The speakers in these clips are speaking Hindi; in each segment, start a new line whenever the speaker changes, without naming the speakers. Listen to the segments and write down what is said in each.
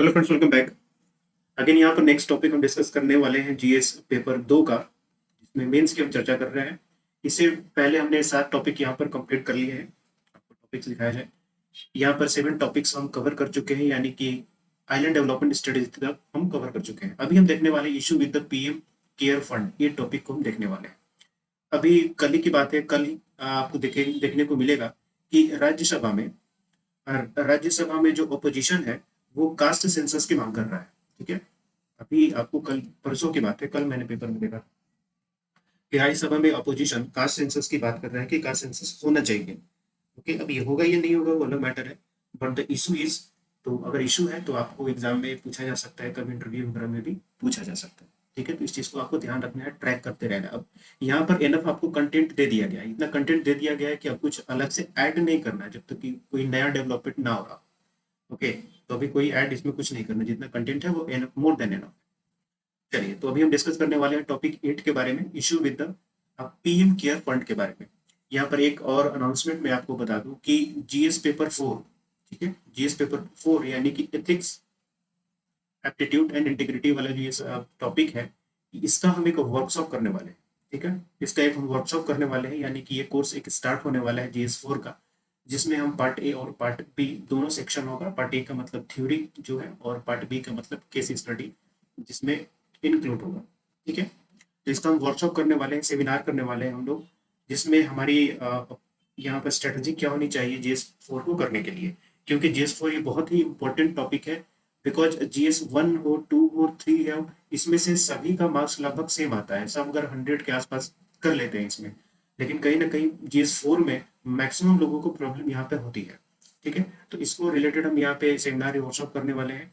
Hello friends, welcome back again. यहाँ पर नेक्स्ट टॉपिक हम डिस्कस करने वाले हैं जीएस पेपर 2 का, जिसमें मेंस की हम चर्चा कर रहे हैं। इससे पहले हमने 7 टॉपिक यहाँ पर कंप्लीट कर लिए हैं। आपको टॉपिक्स दिखाया जाए। यहाँ पर 7 टॉपिक्स हम कवर कर चुके हैं, यानी कि आइलैंड डेवलपमेंट स्टडीज तक हम कवर कर चुके हैं। अभी हम देखने वाले issue with the PM care fund, ये टॉपिक को हम देखने वाले हैं। अभी कल ही की बात है, कल ही आपको देखने को मिलेगा कि राज्यसभा में जो ओपोजिशन है वो कास्ट सेंसस की मांग कर रहा है। ठीक है, अभी आपको कल परसों की बात है, कल मैंने पेपर में देखा कि राज्यसभा में अपोजिशन कास्ट सेंसस की बात कर रहा है कि कास्ट सेंसस होना चाहिए। ओके, अब ये होगा या नहीं होगा वो अलग मैटर है, बट द इशू इज, तो अगर इशू है तो आपको एग्जाम में पूछा जा सकता है, कभी इंटरव्यू वगैरह में भी पूछा जा सकता है। ठीक है, तो इस चीज को आपको ध्यान रखना है, ट्रैक करते रहना। अब यहाँ पर एनफ आपको कंटेंट दे दिया गया है, इतना कंटेंट दे दिया गया है कि अब कुछ अलग से ऐड नहीं करना है जब तक कि कोई नया डेवलपमेंट ना हो रहा। ओके, तो अभी कोई ऐड इसमें कुछ नहीं करना, जितना कंटेंट है वो एनफ, मोर देन एनफ। चलिए, तो अभी हम डिस्कस करने वाले हैं टॉपिक 8 के बारे में, issue with the PM care fund के बारे में। यहाँ पर एक और अनाउंसमेंट मैं आपको बता दूं कि जीएस पेपर 4, ठीक है, जीएस पेपर 4 यानी कि एथिक्स, एप्टीट्यूड एंड इंटीग्रिटी वाला जो ये टॉपिक है, इसका हम एक वर्कशॉप करने वाले हैं। ठीक है, इसका एक हम वर्कशॉप करने वाले हैं, यानी कि ये कोर्स एक स्टार्ट होने वाला है जीएस 4 का, जिसमें हम पार्ट ए और पार्ट बी दोनों सेक्शन होगा। पार्ट ए का मतलब थ्योरी जो है, और पार्ट बी का मतलब केस स्टडी, जिसमें इंक्लूड होगा। ठीक है, तो इसका हम वर्कशॉप करने वाले हैं, सेमिनार करने वाले हैं हम लोग, जिसमें हमारी यहाँ पर स्ट्रेटजी क्या होनी चाहिए जीएस 4 को करने के लिए, क्योंकि जीएस 4 ये बहुत ही इंपॉर्टेंट टॉपिक है। बिकॉज जीएस 1 हो, 2 हो, 3 है, इसमें से सभी का मार्क्स लगभग सेम आता है, सब अगर 100 के आसपास कर लेते हैं इसमें, लेकिन कहीं ना कहीं जीएस 4 में मैक्सिमम लोगों को प्रॉब्लम यहाँ पे होती है। ठीक है, तो इसको रिलेटेड हम यहाँ पे सेमिनार वर्कशॉप करने वाले हैं,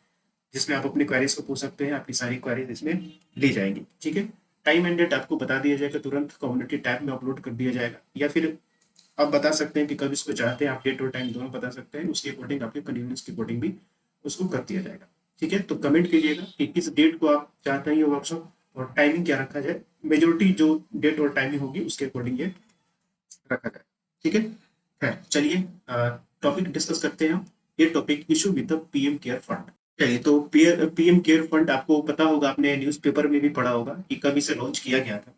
जिसमें आप अपनी क्वेरीज को पूछ सकते हैं, आपकी सारी क्वेरीज इसमें ली जाएंगी। ठीक है, टाइम एंड डेट आपको बता दिया जाएगा, तुरंत कम्युनिटी टैब में अपलोड कर दिया जाएगा, या फिर आप बता सकते हैं कि कब इसको चाहते हैं, आप डेट और टाइम दोनों बता सकते हैं, उसके अकॉर्डिंग आपके कन्वीनियंस के अकॉर्डिंग भी उसको कर दिया जाएगा। ठीक है, तो कमेंट कीजिएगा कि किस डेट को आप चाहते हैं ये वर्कशॉप, और टाइमिंग क्या रखा जाए। मेजोरिटी जो डेट और टाइमिंग होगी उसके अकॉर्डिंग ये रखा जाए। ठीक है, खैर चलिए टॉपिक डिस्कस करते हैं हम। ये topic issue with the PM care fund. चलिए, तो पीएम केयर फंड आपको पता होगा, आपने न्यूज़पेपर में भी पढ़ा होगा कि कब इसे लॉन्च किया गया था।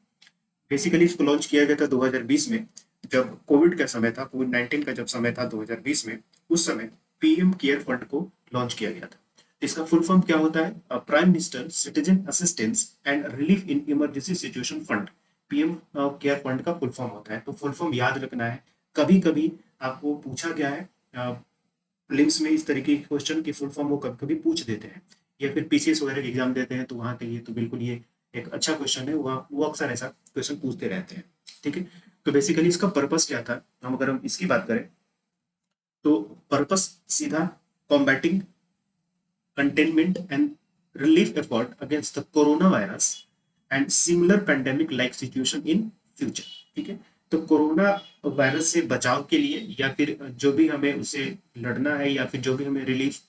बेसिकली इसको लॉन्च किया गया था 2020 में, जब कोविड का समय था, कोविड 19 का जब समय था 2020 में, उस समय पीएम केयर फंड को लॉन्च किया गया था। इसका फुल फॉर्म क्या होता है? Prime minister citizen assistance and relief in emergency situation fund, PM care fund का फुल फॉर्म होता है। तो फुल फॉर्म याद रखना है। कभी कभी आपको पूछा गया है प्रीलिम्स में, इस तरीके के क्वेश्चन की फुल फॉर्म वो कभी कभी पूछ देते हैं, या फिर पीसीएस वगैरह के एग्जाम देते हैं, तो वहाँ के लिए तो बिल्कुल ये एक अच्छा क्वेश्चन है, वहाँ वो अक्सर ऐसा क्वेश्चन पूछते रहते हैं। ठीक है, तो बेसिकली इसका पर्पस क्या था, अगर हम इसकी बात करें तो पर्पस सीधा combating, containment and relief effort against the corona virus and similar pandemic like situation in future. ठीक है, तो कोरोना वायरस से बचाव के लिए, या फिर जो भी हमें उसे लड़ना है, या फिर जो भी हमें रिलीफ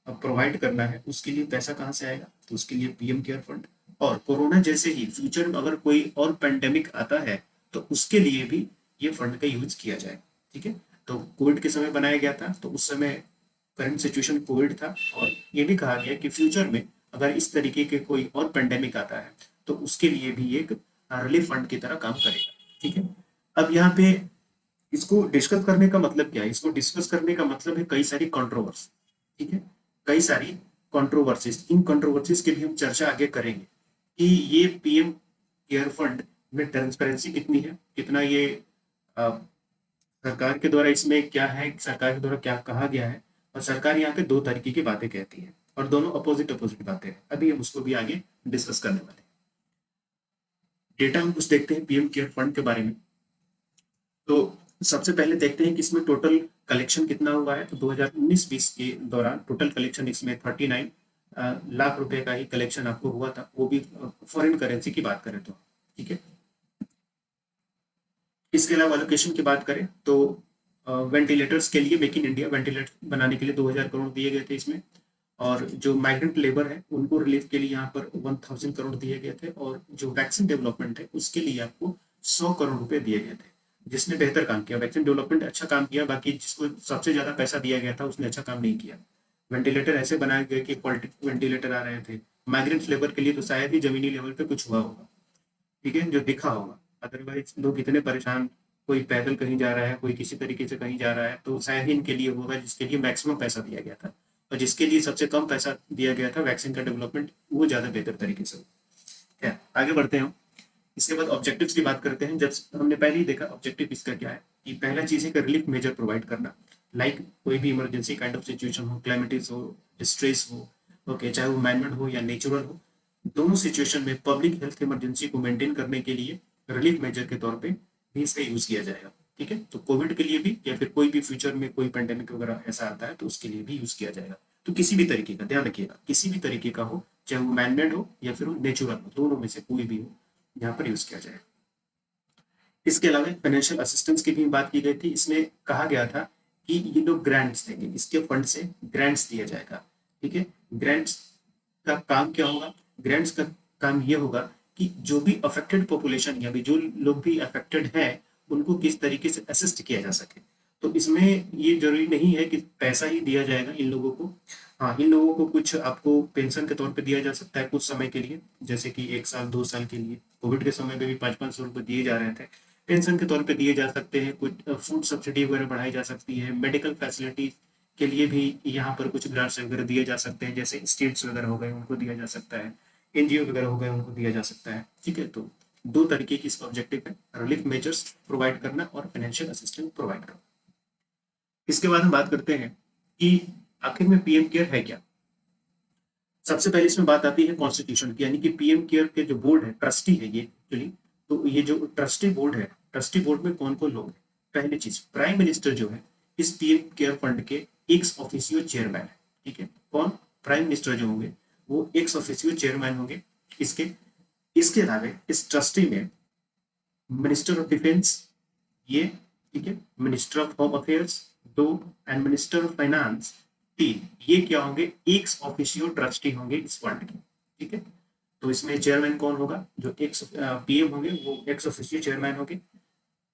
प्रोवाइड करना है, उसके लिए पैसा कहाँ से आएगा? तो उसके लिए पीएम केयर फंड। और कोरोना जैसे ही फ्यूचर में अगर कोई और पेंडेमिक आता है, तो उसके लिए भी ये फंड का यूज किया जाए। ठीक है, तो कोविड के समय बनाया गया था, तो उस समय करंट सिचुएशन कोविड था, और ये भी कहा गया कि फ्यूचर में अगर इस तरीके के कोई और पेंडेमिक आता है, तो उसके लिए भी एक रिलीफ फंड की तरह काम करेगा। ठीक है, अब यहाँ पे इसको डिस्कस करने का मतलब क्या है? इसको डिस्कस करने का मतलब है कई सारी कंट्रोवर्सी। ठीक है, कई सारी कंट्रोवर्सीज, इन कंट्रोवर्सीज की भी हम चर्चा आगे करेंगे कि ये पीएम केयर फंड में ट्रांसपेरेंसी कितनी है, कितना ये अ, सरकार के द्वारा इसमें क्या है, सरकार के द्वारा क्या कहा गया है। और सरकार यहाँ पे दो तरीके की बातें कहती है, और दोनों अपोजिट अपोजिट बातें हैं। अभी हम उसको भी आगे डिस्कस करने वाले हैं। डेटा हम कुछ देखते हैं पीएम केयर फंड के बारे में। तो सबसे पहले देखते हैं कि इसमें टोटल कलेक्शन कितना हुआ है। तो 2019-20 के दौरान टोटल कलेक्शन इसमें 39 लाख रुपए का ही कलेक्शन आपको हुआ था, वो भी फॉरेन करेंसी की बात करें तो। ठीक है, इसके अलावा लोकेशन की बात करें तो वेंटिलेटर्स के लिए, मेक इन इंडिया वेंटिलेटर बनाने के लिए 2000 करोड़ दिए गए थे इसमें। और जो माइग्रेंट लेबर है उनको रिलीफ के लिए यहाँ पर 1000 करोड़ दिए गए थे, और जो वैक्सीन डेवलपमेंट है उसके लिए आपको 100 करोड़ रुपए दिए गए थे। जिसने बेहतर काम किया, वैक्सीन डेवलपमेंट अच्छा काम किया, बाकी जिसको सबसे ज्यादा पैसा दिया गया था उसने अच्छा काम नहीं किया। वेंटिलेटर ऐसे बनाए गए कि पॉलिटिक वेंटिलेटर आ रहे थे, माइग्रेंट लेबर के लिए तो शायद ही जमीनी लेवल पे कुछ हुआ होगा, ठीक है, जो दिखा होगा। अदरवाइज लोग इतने परेशान, कोई पैदल कहीं जा रहा है, कोई किसी तरीके से कहीं जा रहा है, तो शायद ही इनके लिए होगा जिसके लिए मैक्सिमम पैसा दिया गया था, और जिसके लिए सबसे कम पैसा दिया गया था वैक्सीन का डेवलपमेंट, वो ज़्यादा बेहतर तरीके से हो। क्या आगे बढ़ते हैं हम। इसके बाद ऑब्जेक्टिव्स की बात करते हैं। जब हमने पहले ही देखा ऑब्जेक्टिव इसका क्या है, कि पहला चीज़ है कि रिलीफ मेजर प्रोवाइड करना, लाइक कोई भी इमरजेंसी काइंड ऑफ सिचुएशन हो, क्लैमिटीज हो, डिस्ट्रेस हो, ओके, चाहे वो मैनमेड हो या नेचुरल हो, दोनों सिचुएशन में पब्लिक हेल्थ इमरजेंसी को मेंटेन करने के लिए रिलीफ मेजर के तौर पे भी इसका यूज किया जाएगा, ठीक है। तो कोविड के लिए भी, या फिर कोई भी फ्यूचर में कोई पेंडेमिक वगैरह ऐसा आता है तो उसके लिए भी यूज किया जाएगा। तो किसी भी तरीके का, ध्यान रखिएगा, किसी भी तरीके का हो, चाहे वो मैनमेड हो या फिर वो नेचुरल हो, दोनों में से कोई भी हो, यहाँ पर यूज किया जाएगा। इसके अलावा फाइनेंशियल असिस्टेंस की भी बात की गई थी। इसमें कहा गया था कि ये लोग ग्रांट्स देंगे, इसके फंड से ग्रांट्स दिया जाएगा, ठीक है। ग्रांट्स का काम क्या होगा? ग्रांट्स का काम ये होगा कि जो भी अफेक्टेड पॉपुलेशन या भी जो लोग भी अफेक्टेड हैं उनको किस तरीके से असिस्ट किया जा सके। तो इसमें ये जरूरी नहीं है कि पैसा ही दिया जाएगा इन लोगों को। हाँ, इन लोगों को कुछ आपको पेंशन के तौर पे दिया जा सकता है कुछ समय के लिए, जैसे कि 1 साल 2 साल के लिए। कोविड के समय में भी 500-500 रुपए दिए जा रहे थे, पेंशन के तौर पे दिए जा सकते हैं। कुछ फूड सब्सिडी वगैरह बढ़ाई जा सकती है। मेडिकल फैसिलिटी के लिए भी यहाँ पर कुछ ग्रांट्स वगैरह दिए जा सकते हैं, जैसे स्टेट्स वगैरह हो गए उनको दिया जा सकता है, एनजीओ वगैरह हो गए उनको दिया जा सकता है, ठीक है। तो दो तरीके की इसका ऑब्जेक्टिव है, रिलीफ मेजर्स प्रोवाइड करना और फाइनेंशियल असिस्टेंस प्रोवाइड करना। इसके बाद हम बात करते हैं कि आखिर में पीएम केयर है क्या। सबसे पहले इसमें बात आती है कॉन्स्टिट्यूशन की, यानी कि पीएम केयर के जो बोर्ड है, ट्रस्टी है ये एक्चुअली। तो ये जो ट्रस्टी बोर्ड है, ट्रस्टी बोर्ड में कौन कौन लोग हैं? पहली चीज, प्राइम मिनिस्टर जो है इस पीएम केयर फंड के एक्स ऑफिशियो चेयरमैन है, ठीक है। कौन? प्राइम मिनिस्टर जो होंगे वो एक्स ऑफिशियो चेयरमैन होंगे इसके। इसके अलावा इस ट्रस्टी में मिनिस्टर ऑफ डिफेंस ये, ठीक है, minister of home affairs 2, and minister of finance 3, ये क्या होंगे? एक्स ऑफिशियो ट्रस्टी होंगे इस फंड के, ठीक है। तो इसमें चेयरमैन कौन होगा? जो एक्स पीएम होंगे वो एक्स ऑफिशियो चेयरमैन होंगे।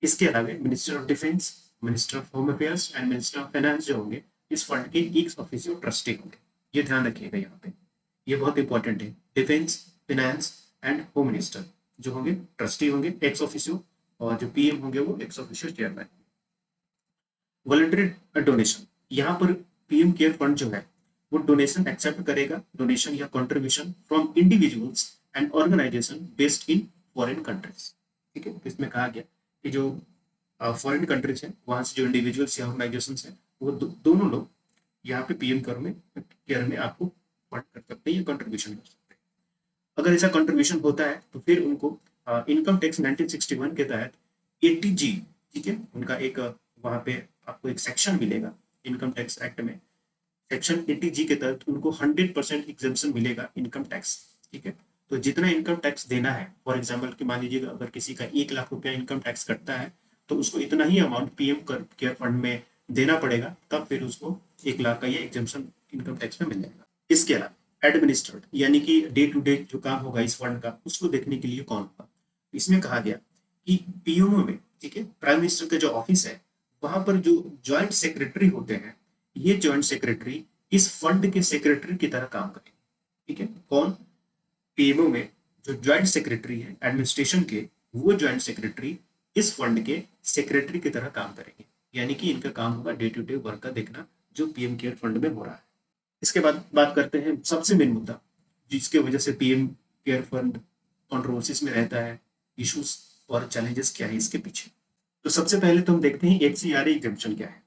इसके अलावा minister of defence, minister of home affairs and minister of finance जो होंगे इस फंड के एक्स ऑफिशियो ट्रस्टी होंगे। ये ध्यान रखिएगा यहाँ पे, ये बहुत इंपॉर्टेंट है। Defence, finance and home minister जो होंगे ट्रस्टी होंगे एक्स ऑफिशियो, और जो पीएम होंगे वो ex officio chairman. Voluntary donation, यहाँ पर पीएम केयर फंड जो है वो डोनेशन एक्सेप्ट करेगा, डोनेशन या contribution from individuals and organisation based in foreign countries, ठीक है। इसमें कहा गया कि जो फॉरेन कंट्रीज है वहां से जो इंडिविजुअल्स या ऑर्गेनाइजेशन है वो दोनों लोग यहाँ पे पीएम केयर में आपको फंड कर सकते हैं या कंट्रीब्यूशन कर सकते हैं। अगर ऐसा कंट्रीब्यूशन होता है तो फिर उनको इनकम टैक्स 1961 के तहत 80G, ठीक है, उनका एक वहां पे आपको एक सेक्शन मिलेगा इनकम टैक्स एक्ट में, सेक्शन 80G के तहत उनको 100% एग्जेम्पशन मिलेगा इनकम टैक्स, ठीक है। तो जितना इनकम टैक्स देना है, फॉर एग्जाम्पल कि मान लीजिएगा अगर किसी का 1 लाख रुपया इनकम टैक्स कटता है तो उसको इतना ही अमाउंट पीएम केयर फंड में देना पड़ेगा, तब फिर उसको 1 लाख का ये एग्जेम्पशन इनकम टैक्स में मिल जाएगा। इसके अलावा एडमिनिस्ट्रेट, यानी कि डे टू डे जो काम होगा इस फंड का उसको देखने के लिए कौन होगा। इसमें कहा गया कि पीएमओ में, ठीक है, प्राइम मिनिस्टर का जो ऑफिस है वहां पर जो ज्वाइंट सेक्रेटरी होते हैं, ये ज्वाइंट सेक्रेटरी इस फंड के सेक्रेटरी की तरह काम करेंगे, ठीक है। कौन? पीएमओ में जो ज्वाइंट सेक्रेटरी है एडमिनिस्ट्रेशन के, वो ज्वाइंट सेक्रेटरी इस फंड के सेक्रेटरी की तरह काम करेंगे, यानी कि इनका काम होगा डे टू डे वर्क का देखना जो पीएम केयर फंड में हो रहा है। इसके बाद बात करते हैं सबसे मेन मुद्दा जिसके वजह से पीएम केयर फंड कंट्रोवर्सीज में रहता है, इश्यूज और चैलेंजेस क्या है इसके पीछे। तो सबसे पहले तो हम देखते हैं एफसीआरए एग्जम्पशन क्या है,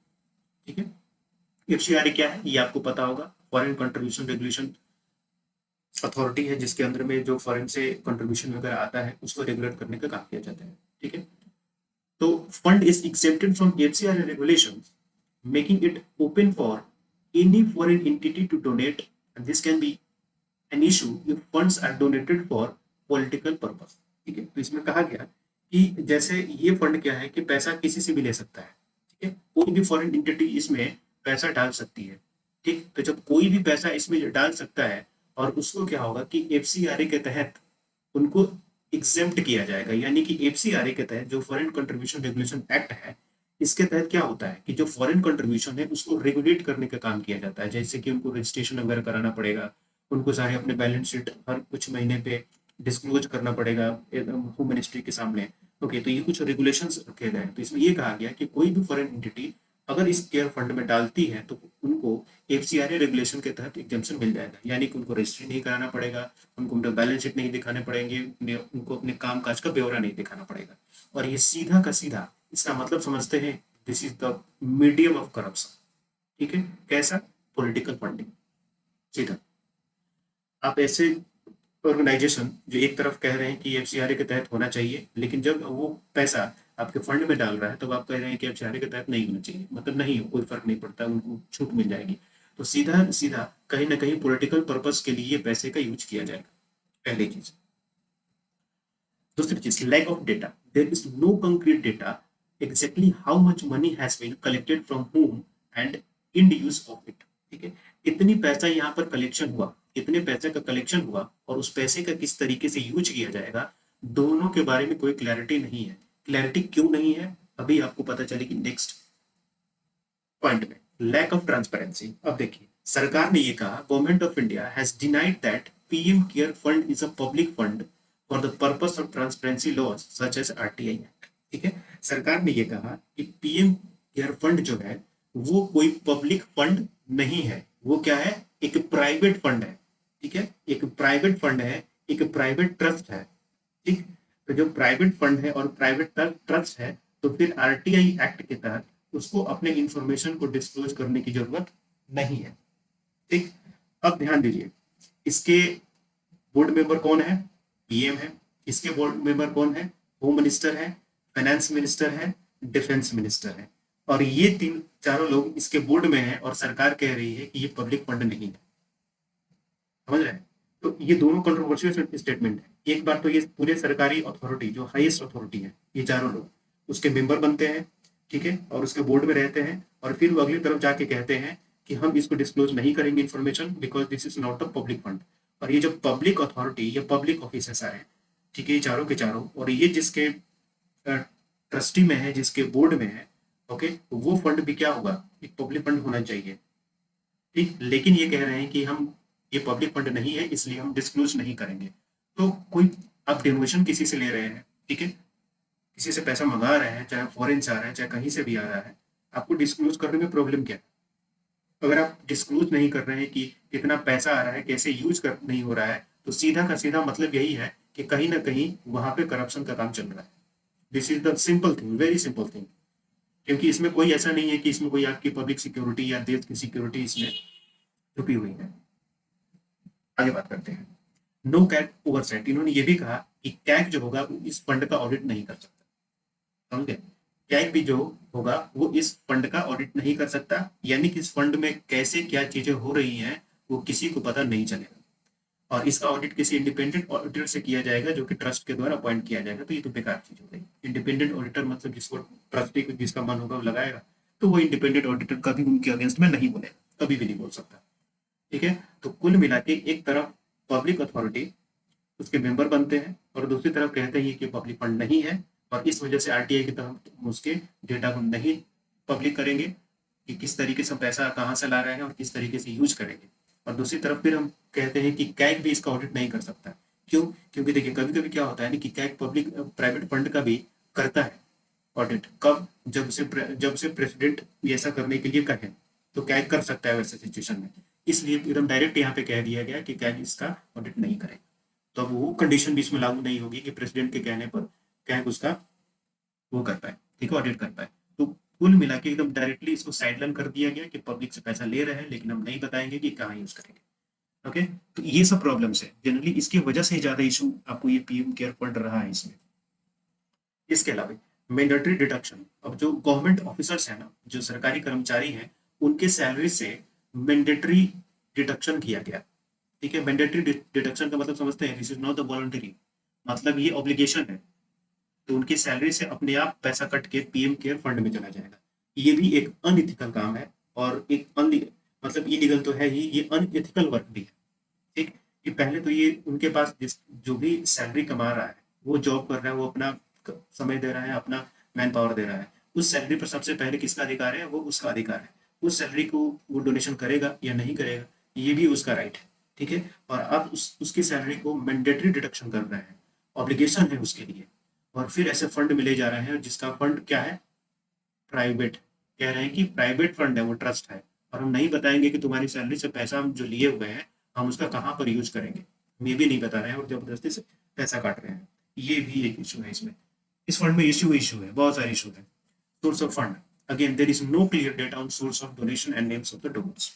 ठीक है। एफसीआरए क्या है ये आपको पता होगा, फॉरेन कंट्रीब्यूशन रेगुलेशन अथॉरिटी है जिसके अंदर में जो फॉरेन से कंट्रीब्यूशन वगैरह आता है उसको रेगुलेट करने का काम किया जाता है, ठीक है। तो fund is accepted from FCRA regulations making it open for any foreign entity to donate, and this can be an issue if funds are donated for political purpose, ठीक है। तो इसमें कहा गया कि जैसे ये फंड क्या है कि पैसा किसी से भी ले सकता है, ठीक है, कोई भी फॉरेन एंटिटी इसमें पैसा डाल सकती है, ठीक। तो जब कोई भी पैसा इसमें डाल सकता है और उसको क्या होगा कि एफसीआरए के तहत उनको एग्जेम्प्ट किया जाएगा, यानी कि एफसीआरए के तहत जो फॉरेन कंट्रीब्यूशन रेगुलेशन एक्ट है इसके तहत क्या होता है कि जो फॉरेन कंट्रीब्यूशन है उसको रेगुलेट करने का काम किया जाता है, जैसे कि उनको रजिस्ट्रेशन वगैरह कराना पड़ेगा, उनको सारे अपने बैलेंस शीट हर कुछ महीने पे डिस्क्लोज करना पड़ेगा होम मिनिस्ट्री के सामने। ओके, तो ये कुछ रेगुलेशंस रखे गए हैं। तो इसमें ये कहा गया कि कोई भी फॉरेन एंटिटी अगर इस केयर फंड में डालती है तो उनको एफसीआरए रेगुलेशन के तहत एग्जम्पशन मिल जाएगा, यानी कि उनको रजिस्ट्री नहीं कराना पड़ेगा, उनको उनका बैलेंस शीट नहीं दिखाने पड़ेंगे, उनको अपने काम काज का ब्यौरा नहीं दिखाना पड़ेगा। और ये सीधा का सीधा इसका मतलब समझते हैं, this is the medium of corruption. ठीक है, कैसा? पॉलिटिकल फंडिंग, सीधा। आप ऐसे ऑर्गेनाइजेशन जो एक तरफ कह रहे हैं कि एफसीआरए के तहत होना चाहिए, लेकिन जब वो पैसा आपके फंड में डाल रहा है तो आप कह रहे हैं कि एफसीआरए के तहत नहीं होना चाहिए, मतलब नहीं, कोई फर्क नहीं पड़ता, उनको छूट मिल जाएगी। तो सीधा सीधा कहीं ना कहीं पॉलिटिकल पर्पस के लिए पैसे का यूज किया जाएगा, पहली चीज। दूसरी चीज, lack of data, there is no concrete data exactly how much money has been collected from home and in use of it. ठीक है, कितनी पैसा यहाँ पर कलेक्शन हुआ, कितने पैसे का कलेक्शन हुआ और उस पैसे का किस तरीके से यूज किया जाएगा, दोनों के बारे में कोई क्लैरिटी नहीं है। क्लैरिटी क्यों नहीं है अभी आपको पता चलेगी नेक्स्ट पॉइंट में। Lack of transparency. अब देखिए, सरकार ने ये कहा, government of India has denied that PM care fund is a public fund for the purpose of transparency laws such as RTI act. ठीक है, सरकार ने ये कहा कि पीएम केयर फंड जो है वो कोई पब्लिक फंड नहीं है, वो क्या है, एक प्राइवेट फंड है। ठीक है, एक प्राइवेट फंड है, एक प्राइवेट ट्रस्ट है। ठीक, तो जो प्राइवेट फंड है और प्राइवेट ट्रस्ट है, तो फिर आरटीआई एक्ट के तहत उसको अपने इंफॉर्मेशन को डिस्क्लोज करने की जरूरत नहीं है। ठीक, अब ध्यान दीजिए, इसके बोर्ड मेंबर कौन है? पीएम है। इसके बोर्ड मेंबर कौन है? होम मिनिस्टर है, फाइनेंस मिनिस्टर है, डिफेंस मिनिस्टर है। और ये तीन चारों लोग इसके बोर्ड में हैं और सरकार कह रही है कि ये पब्लिक फंड नहीं है। समझ रहे हैं? तो ये दोनों कंट्रोवर्शियल स्टेटमेंट है। एक बार तो ये पूरे सरकारी अथॉरिटी जो हाईएस्ट अथॉरिटी है, ये चारों लोग उसके मेंबर बनते हैं, ठीक है, और उसके बोर्ड में रहते हैं, और फिर वो अगली तरफ जाके कहते हैं कि हम इसको डिस्क्लोज नहीं करेंगे information because this is not a public fund. और ये जो पब्लिक अथॉरिटी या पब्लिक ऑफिसर्स आए, ठीक है, ये चारों के चारों, और ये जिसके ट्रस्टी में है, जिसके बोर्ड में है, ओके, वो फंड भी क्या होगा, एक पब्लिक फंड होना चाहिए। ठीक, लेकिन ये कह रहे हैं कि हम ये पब्लिक फंड नहीं है इसलिए हम डिस्क्लोज नहीं करेंगे। तो कोई आप डोनेशन किसी से ले रहे हैं, ठीक है, किसी से पैसा मंगा रहे हैं, चाहे फॉरेन से आ रहा है चाहे कहीं से भी आ रहा है, आपको डिस्क्लोज करने में प्रॉब्लम क्या है? अगर आप डिस्क्लोज नहीं कर रहे हैं कि कितना पैसा आ रहा है, कैसे यूज कर नहीं हो रहा है, तो सीधा का सीधा मतलब यही है कि कहीं ना कहीं वहां पे करप्शन का काम चल रहा है। This is the simple thing, very simple thing. क्योंकि इसमें कोई ऐसा नहीं है कि इसमें कोई आपकी पब्लिक सिक्योरिटी या देश की सिक्योरिटी इसमें छुपी हुई है। आगे बात करते हैं, नो कैग ओवरसाइट। इन्होंने ये भी कहा कि कैग जो होगा वो इस फंड का ऑडिट नहीं कर सकता। समझ गए? कैग भी जो होगा वो इस फंड का ऑडिट नहीं कर सकता, यानी कि इस फंड में कैसे क्या चीजें हो रही हैं वो किसी को पता नहीं चलेगा। और इसका ऑडिट किसी इंडिपेंडेंट ऑडिटर से किया जाएगा जो कि ट्रस्ट के द्वारा अपॉइंट किया जाएगा। तो ये तो बेकार चीज हो गई। इंडिपेंडेंट ऑडिटर मतलब जिसको ट्रस्टी को जिसका मन होगा वो लगाएगा, तो वो इंडिपेंडेंट ऑडिटर कभी उनके अगेंस्ट में नहीं बोलेगा, कभी भी नहीं बोल सकता। ठीक है, तो कुल मिला के एक तरफ पब्लिक अथॉरिटी उसके मेंबर बनते हैं और दूसरी तरफ कहते हैं कि पब्लिक फंड नहीं है, और इस वजह से आरटीआई की तरफ उसके डेटा को नहीं पब्लिक करेंगे कि किस तरीके से पैसा कहाँ से ला रहे हैं और किस तरीके से यूज करेंगे। और दूसरी तरफ फिर हम कहते हैं कि कैग भी इसका ऑडिट नहीं कर सकता। क्यों? क्योंकि देखिए कभी कभी क्या होता है ना कि कैग पब्लिक प्राइवेट फंड का भी करता है ऑडिट। कब? जब से प्रेसिडेंट ऐसा करने के लिए कहे तो कैग कर सकता है वैसे सिचुएशन में। इसलिए एकदम डायरेक्ट यहाँ पे कह दिया गया कि कैग इसका ऑडिट नहीं करेगा। तो अब वो कंडीशन भी इसमें लागू नहीं होगी कि प्रेसिडेंट के कहने पर कैग उसका वो कर पाए, ठीक है, ऑडिट कर पाए। तो कुल मिला के एकदम डायरेक्टली इसको साइडलाइन कर दिया गया कि पब्लिक से पैसा ले रहे हैं लेकिन हम नहीं बताएंगे कि कहाँ यूज करेंगे। ओके, तो ये सब प्रॉब्लम्स है जनरली, इसकी वजह से ज्यादा इशू आपको ये पीएम केयर फंड रहा है इसमें। इसके अलावा मैंडेटरी डिडक्शन, अब जो गवर्नमेंट ऑफिसर्स है ना, जो सरकारी कर्मचारी हैं, उनके सैलरी से मैंडेटरी डिडक्शन किया गया। ठीक है, मैंडेटरी डिडक्शन का मतलब समझते हैं, this is not the voluntary, मतलब ये ऑब्लिगेशन है। तो उनकी सैलरी से अपने आप पैसा कट के पीएम केयर फंड में चला जाएगा। ये भी एक अनइथिकल काम है, और एक मतलब इलीगल तो है ही, ये अनइथिकल वर्क भी है। ठीक, कि पहले तो ये उनके पास जो भी सैलरी कमा रहा है, वो जॉब कर रहा है, वो अपना समय दे रहा है, अपना मैन पावर दे रहा है, उस सैलरी पर सबसे पहले किसका अधिकार है? वो उसका अधिकार है। उस सैलरी को वो डोनेशन करेगा या नहीं करेगा, ये भी उसका राइट है। ठीक है, और आप उसकी सैलरी को मैंडेटरी डिडक्शन कर रहे हैं, ऑब्लिगेशन है उसके लिए। और फिर ऐसे फंड मिले जा रहे हैं जिसका फंड क्या है? प्राइवेट। कह रहे हैं कि प्राइवेट फंड है, वो ट्रस्ट है, और हम नहीं बताएंगे कि तुम्हारी सैलरी से पैसा हम जो लिए हुए हैं हम उसका कहाँ पर यूज करेंगे, हम ये भी नहीं बता रहे हैं, और जबरदस्ती से पैसा काट रहे हैं। ये भी एक इशू है इसमें। इस फंड में इशू है, बहुत सारे इशू है। Source of fund, again there is no clear data on source of donation and names of the donors.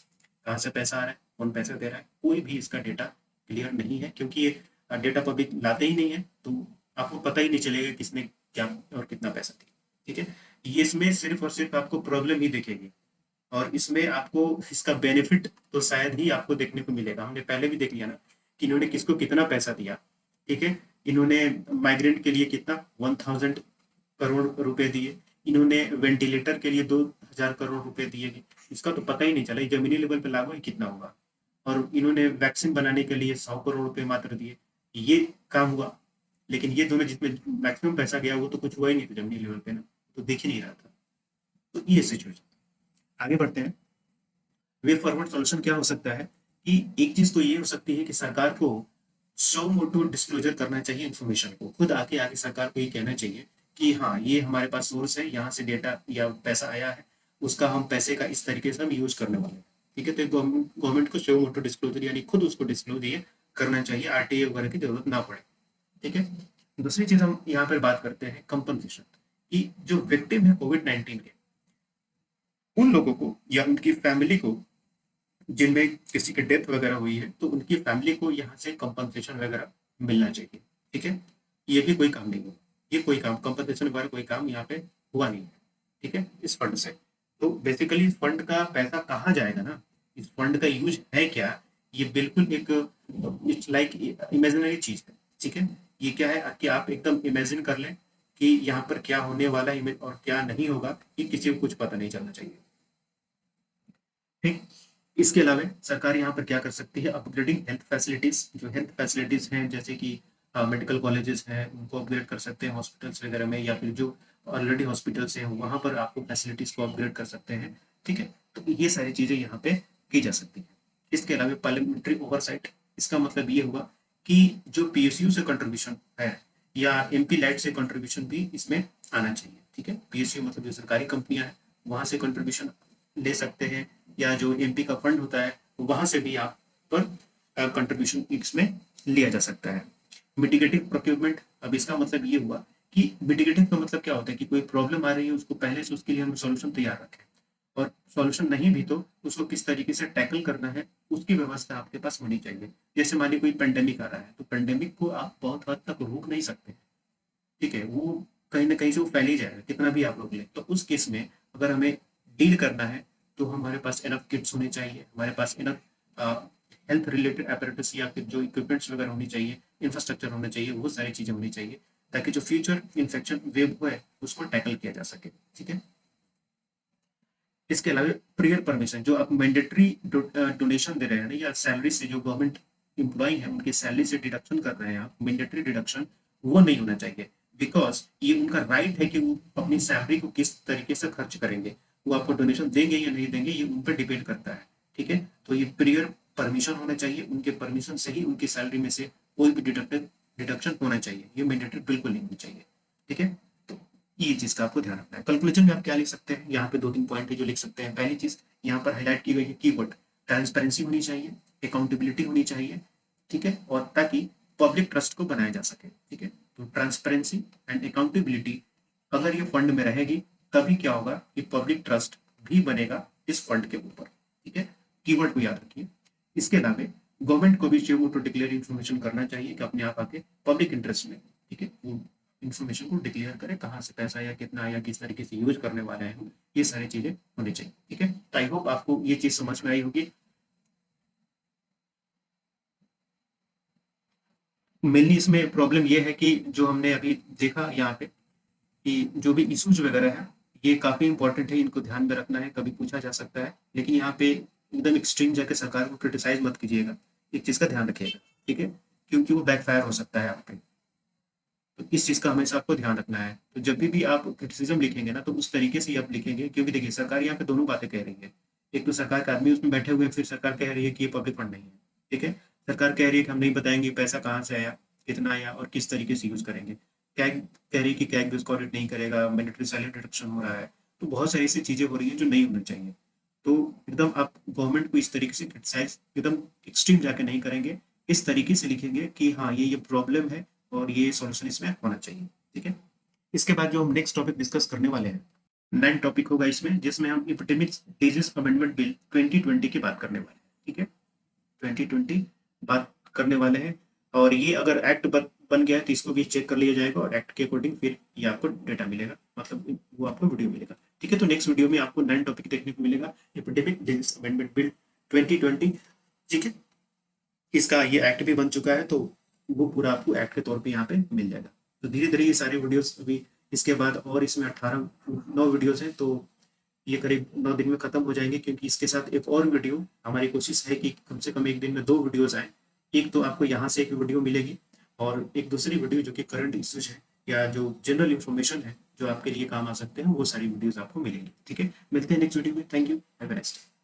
कहाँ से पैसा आ रहा है, कौन पैसा दे रहा है, कोई भी इसका डेटा क्लियर नहीं है, क्योंकि ये डेटा पब्लिक लाते ही नहीं है, तो आपको पता ही नहीं चलेगा किसने क्या और कितना पैसा दिया। ठीक है, ये इसमें सिर्फ और सिर्फ आपको प्रॉब्लम ही दिखेगी, और इसमें आपको इसका बेनिफिट तो शायद ही आपको देखने को मिलेगा। हमने पहले भी देख लिया ना कि इन्होंने किसको कितना पैसा दिया। ठीक है, इन्होंने माइग्रेंट के लिए कितना 1000 करोड़ रुपए दिए, इन्होंने वेंटिलेटर के लिए 2000 करोड़ रुपए दिए। इसका तो पता ही नहीं चला जमीनी लेवल पे लागू ही कितना होगा। और इन्होंने वैक्सीन बनाने के लिए 100 करोड़ रुपए मात्र दिए, ये काम हुआ। लेकिन ये दोनों जिसमें मैक्सिमम पैसा गया वो तो कुछ हुआ ही नहीं था जमीनी लेवल पे ना, तो दिख ही नहीं रहा था। तो ये सिचुएशन। आगे बढ़ते हैं। वे फॉरवर्ड सॉल्यूशन क्या हो सकता है कि एक चीज तो ये हो सकती है कि सरकार को सो मोटो डिस्क्लोजर करना चाहिए इन्फॉर्मेशन को, खुद आके आगे सरकार को ये कहना चाहिए कि हाँ ये हमारे पास सोर्स है, यहाँ से डेटा या पैसा आया है, उसका हम पैसे का इस तरीके से हम यूज करने वाले हैं। ठीक है, तो गवर्नमेंट को सो मोटो डिस्क्लोजर यानी खुद उसको डिस्क्लोज ये करना चाहिए, आरटीए वगैरह की जरूरत ना पड़े। ठीक है, दूसरी चीज हम यहाँ पर बात करते हैं कंपनसेशन की। जो विक्टिम है कोविड-19 के, उन लोगों को या उनकी फैमिली को जिनमें किसी की डेथ वगैरह हुई है, तो उनकी फैमिली को यहाँ से कंपनसेशन वगैरह मिलना चाहिए। ठीक है, ये भी कोई काम नहीं हुआ, ये कोई काम कंपनसेशन वगैरह कोई काम यहाँ पे हुआ नहीं है। ठीक है, इस फंड से। तो बेसिकली इस फंड का पैसा कहाँ जाएगा ना, इस फंड का यूज है क्या, ये बिल्कुल एक इट्स लाइक इमेजिनरी चीज है। ठीक है, ये क्या है कि आप एकदम इमेजिन कर लें कि यहाँ पर क्या होने वाला है और क्या नहीं होगा, ये किसी को कुछ पता नहीं चलना चाहिए। ठीक, इसके अलावा सरकार यहाँ पर क्या कर सकती है, अपग्रेडिंग हेल्थ फैसिलिटीज। जो हेल्थ फैसिलिटीज हैं जैसे कि मेडिकल कॉलेजेस हैं उनको अपग्रेड कर सकते हैं हॉस्पिटल्स वगैरह में, या फिर जो ऑलरेडी हॉस्पिटल्स हैं वहाँ पर आपको फैसिलिटीज को अपग्रेड कर सकते हैं। ठीक है, तो ये सारी चीजें यहाँ पे की जा सकती हैं। इसके अलावा पार्लियामेंट्री ओवरसाइट, इसका मतलब ये हुआ कि जो पीएसयू से कंट्रीब्यूशन है या एमपी लाइट से कंट्रीब्यूशन भी इसमें आना चाहिए। ठीक है, पीएसयू मतलब जो सरकारी कंपनियां हैं वहां से कंट्रीब्यूशन ले सकते हैं, या जो एमपी का फंड होता है वहां से भी आप पर कंट्रीब्यूशन इसमें लिया जा सकता है। मिटिगेटिव प्रोक्योरमेंट, अब इसका मतलब ये हुआ कि मिटिगेटिव का मतलब क्या होता है कि कोई प्रॉब्लम आ रही है उसको पहले से उसके लिए हम सॉल्यूशन तैयार रखें, और सॉल्यूशन नहीं भी तो उसको किस तरीके से टैकल करना है उसकी व्यवस्था आपके पास होनी चाहिए। जैसे मान लीजिए कोई पेंडेमिक आ रहा है, तो पेंडेमिक को आप बहुत हद तक रोक नहीं सकते। ठीक है, वो कहीं ना कहीं से वो फैल ही जाएगा कितना भी आप रोक लें। तो उस केस में अगर हमें डील करना है तो हमारे पास इनफ किट्स होने चाहिए, हमारे पास इनफ हेल्थ रिलेटेड अपैरेटस या फिर जो इक्विपमेंट्स वगैरह होनी चाहिए, इंफ्रास्ट्रक्चर होना चाहिए, वो सारी चीजें होनी चाहिए ताकि जो फ्यूचर इन्फेक्शन वेव है उसको टैकल किया जा सके। ठीक है, इसके अलावा प्रियर परमिशन, जो आप मैंडेटरी डोनेशन दे रहे हैं ना, या सैलरी से जो गवर्नमेंट एम्प्लॉय है उनकी सैलरी से डिडक्शन कर रहे हैं आप, मैंडेटरी डिडक्शन, वो नहीं होना चाहिए। बिकॉज ये उनका राइट है कि वो अपनी सैलरी को किस तरीके से खर्च करेंगे, वो आपको डोनेशन देंगे या नहीं देंगे ये उन पर डिपेंड करता है। ठीक है, तो ये प्रियर परमिशन होना चाहिए, उनके परमिशन से ही उनकी सैलरी में से कोई भी डिडक्शन होना चाहिए, ये मैंडेटरी बिल्कुल नहीं होनी चाहिए। ठीक है, तो ये चीज का आपको ध्यान रखना है। कंक्लूजन में आप क्या लिख सकते हैं, यहाँ पे 2-3 पॉइंट है जो लिख सकते हैं। पहली चीज यहाँ पर हाईलाइट की गई है कीवर्ड ट्रांसपेरेंसी होनी चाहिए, अकाउंटेबिलिटी होनी चाहिए। ठीक है, और ताकि पब्लिक ट्रस्ट को बनाया जा सके। ठीक है, तो ट्रांसपेरेंसी एंड अकाउंटेबिलिटी अगर ये फंड में रहेगी तभी क्या होगा कि पब्लिक ट्रस्ट भी बनेगा इस फंड के ऊपर। ठीक है, कीवर्ड को याद रखिए। इसके अलावा गवर्नमेंट को भी शेयर टू डिक्लेयर इन्फॉर्मेशन करना चाहिए कि अपने आप आके पब्लिक इंटरेस्ट में, ठीक है, इन्फॉर्मेशन को डिक्लेयर करें कहाँ से पैसा आया, कितना आया, किस तरीके से यूज करने वाले हैं हम, ये सारी चीजें होनी चाहिए। ठीक है, तो आई होप आपको ये चीज समझ में आई होगी। मेनली इसमें प्रॉब्लम ये है कि जो हमने अभी देखा यहाँ पे कि जो भी इश्यूज वगैरह है ये काफी इंपॉर्टेंट है, इनको ध्यान में रखना है, कभी पूछा जा सकता है। लेकिन यहाँ पे एकदम एक्सट्रीम जाके सरकार को क्रिटिसाइज मत कीजिएगा, एक चीज का ध्यान रखिएगा। ठीक है, क्योंकि वो बैकफायर हो सकता है आप पे। तो इस चीज़ का हमेशा आपको ध्यान रखना है। तो जब भी आप क्रिटिसिज्म लिखेंगे ना, तो उस तरीके से ही आप लिखेंगे, क्योंकि देखिए सरकार यहाँ पे दोनों बातें कह रही है। एक तो सरकार के आदमी उसमें बैठे हुए हैं, फिर सरकार कह रही है कि ये पब्लिक फंड नहीं है, ठीक है? सरकार कह रही है कि हम नहीं बताएँगे पैसा कहाँ से आया, कितना आया और किस तरीके से यूज़ करेंगे। कैग कह रही है कि कैग भी उसको ऑडिट नहीं करेगा, मैंडेटरी साइलेंट डिडक्शन हो रहा है। तो बहुत सारी ऐसी चीज़ें हो रही हैं जो नहीं होनी चाहिए। तो एकदम आप गवर्नमेंट को इस तरीके से क्रिटिसाइज़ एकदम एक्सट्रीम जाके नहीं करेंगे। इस तरीके से लिखेंगे कि हाँ, ये प्रॉब्लम है और ये सॉल्यूशन इसमें होना चाहिए, ठीक है? इसके बाद जो हम नेक्स्ट टॉपिक डिस्कस करने वाले हैं, 9 टॉपिक होगा इसमें, जिसमें हम एपिडेमिक डिजीज अमेंडमेंट बिल 2020 की बात करने वाले हैं, ठीक है? 2020 बात करने वाले हैं और ये अगर एक्ट बन गया है तो इसको भी चेक कर लिया जाएगा और एक्ट के अकॉर्डिंग फिर ये आपको डेटा मिलेगा, मतलब वो आपको वीडियो मिलेगा, ठीक है? तो नेक्स्ट वीडियो में आपको 9 टॉपिक देखने को मिलेगा, एपिडेमिक डिजीज अमेंडमेंट बिल 2020, ठीक है? इसका ये एक्ट भी बन चुका है, तो वो पूरा आपको एक्ट के तौर पे यहाँ पे मिल जाएगा। तो धीरे-धीरे ये सारे वीडियोस अभी इसके बाद और इसमें 18 9 वीडियोस हैं, तो ये करीब 9 दिन में खत्म हो जाएंगे, क्योंकि इसके साथ एक और वीडियो हमारी कोशिश है कि कम से कम एक दिन में 2 वीडियोस आए। एक तो आपको यहाँ से एक वीडियो मिलेगी और एक दूसरी वीडियो जो कि करंट इश्यूज है या जो जनरल इन्फॉर्मेशन है जो आपके लिए काम आ सकते हैं, वो सारी वीडियोस आपको मिलेंगी, ठीक है? मिलते हैं नेक्स्ट वीडियो में। Thank you, have a nice day.